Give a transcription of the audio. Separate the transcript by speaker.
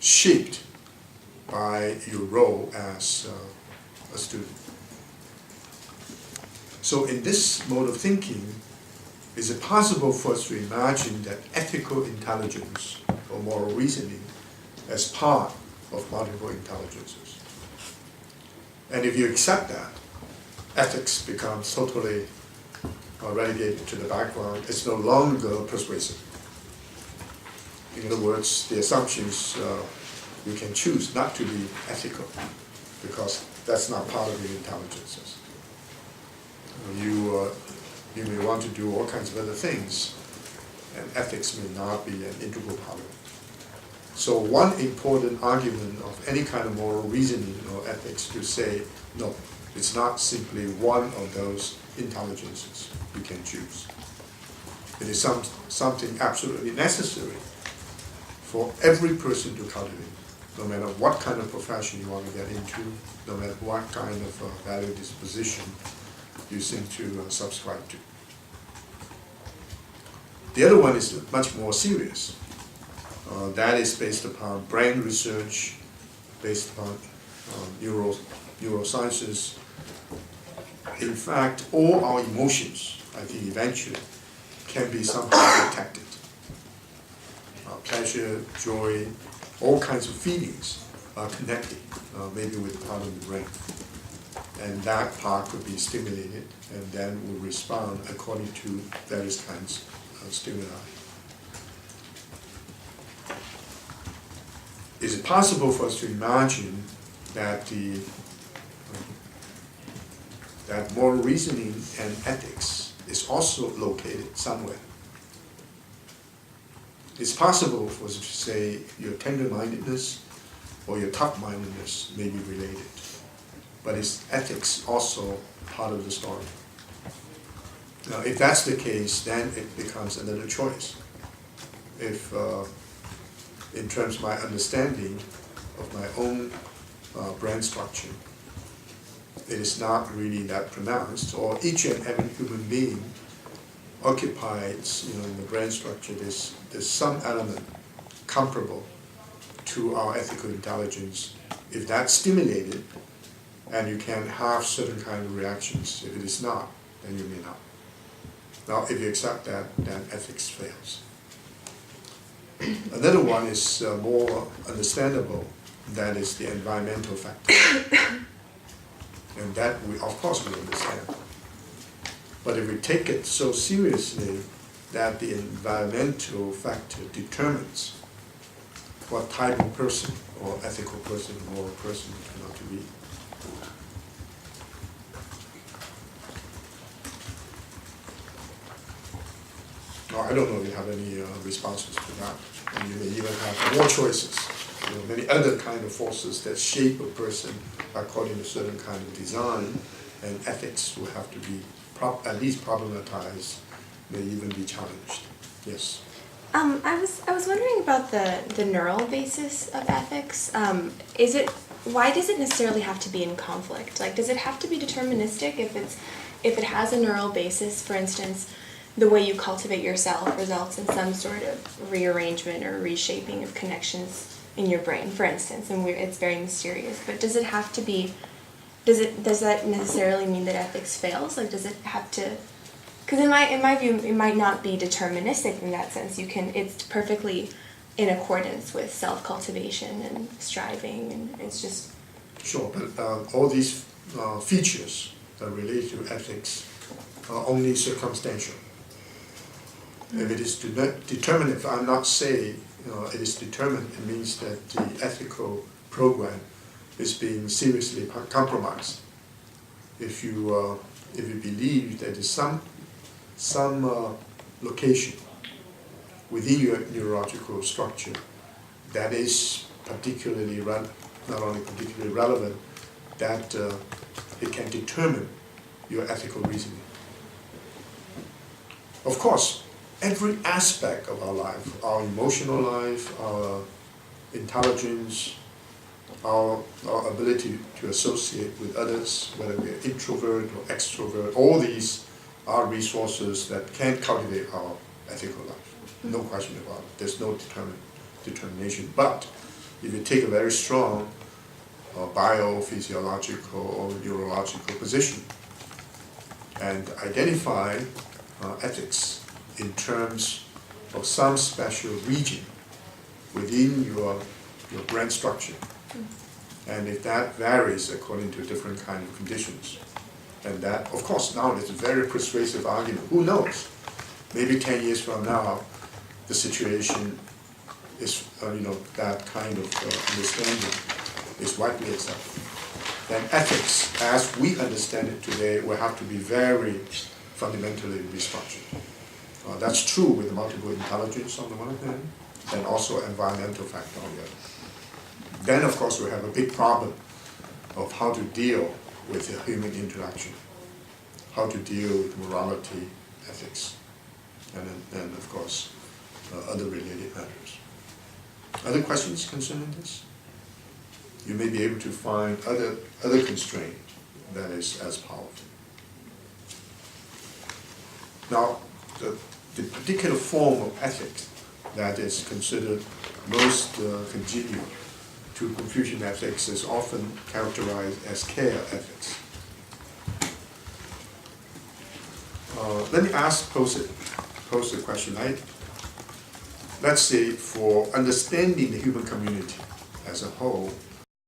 Speaker 1: shaped by your role as a student. So in this mode of thinking, is it possible for us to imagine that ethical intelligence or moral reasoning as part of multiple intelligences? And if you accept that, ethics becomes totally relegated to the background. It's no longer persuasive. In other words, the assumptions you can choose not to be ethical because that's not part of your intelligences. You may want to do all kinds of other things, and ethics may not be an integral part of it. So one important argument of any kind of moral reasoning or ethics to say, no, it's not simply one of those intelligences you can choose. It is something absolutely necessary for every person to cultivate, no matter what kind of profession you want to get into, no matter what kind of value disposition you seem to subscribe to. The other one is much more serious. That is based upon brain research, based upon neurosciences. In fact, all our emotions, I think eventually, can be somehow detected. Pleasure, joy, all kinds of feelings are connected, maybe with part of the brain. And that part could be stimulated and then will respond according to various kinds of stimuli. Is it possible for us to imagine that that moral reasoning and ethics is also located somewhere? It's possible for us to say your tender-mindedness or your tough-mindedness may be related, but is ethics also part of the story? Now, if that's the case, then it becomes another choice. If in terms of my understanding of my own brain structure, it is not really that pronounced, or each and every human being occupies, in the brain structure, there's some element comparable to our ethical intelligence. If that's stimulated, and you can have certain kind of reactions. If it is not, then you may not. Now, if you accept that, then ethics fails. Another one is more understandable. That is the environmental factor. And that, of course, we understand. But if we take it so seriously that the environmental factor determines what type of person, or ethical person, or moral person you turn out to be, I don't know if you have any responses to that. And you may even have more choices. Many other kind of forces that shape a person according to certain kind of design, and ethics will have to be at least problematized, may even be challenged. Yes.
Speaker 2: I was wondering about the neural basis of ethics. Why does it necessarily have to be in conflict? Like, does it have to be deterministic if it has a neural basis? For instance, the way you cultivate yourself results in some sort of rearrangement or reshaping of connections in your brain, for instance, and it's very mysterious. But does it have to be? Does that necessarily mean that ethics fails? Like, does it have to? Because in my view, it might not be deterministic in that sense. It's perfectly in accordance with self-cultivation and striving, and it's just.
Speaker 1: Sure, but all these features that relate to ethics are only circumstantial. If it is determined, if I'm not saying it is determined, it means that the ethical program is being seriously compromised. If you believe that there's some location within your neurological structure that is particularly not only particularly relevant, that it can determine your ethical reasoning. Of course, every aspect of our life, our emotional life, our intelligence, our ability to associate with others, whether we're introvert or extrovert, all these are resources that can cultivate our ethical life. No question about it. There's no determination. But if you take a very strong biophysiological or neurological position and identify ethics in terms of some special region within your brain structure. And if that varies according to different kind of conditions, and that, of course, now it's a very persuasive argument. Who knows? Maybe 10 years from now, the situation is, that kind of understanding is widely accepted. Then ethics, as we understand it today, will have to be very fundamentally restructured. That's true with multiple intelligence on the one hand, and also environmental factor on the other. Then, of course, we have a big problem of how to deal with the human interaction, how to deal with morality, ethics, and of course, other related matters. Other questions concerning this? You may be able to find other constraint that is as powerful. Now, the particular form of ethics that is considered most congenial to Confucian ethics is often characterized as care ethics. Let me pose a question. Let's say for understanding the human community as a whole,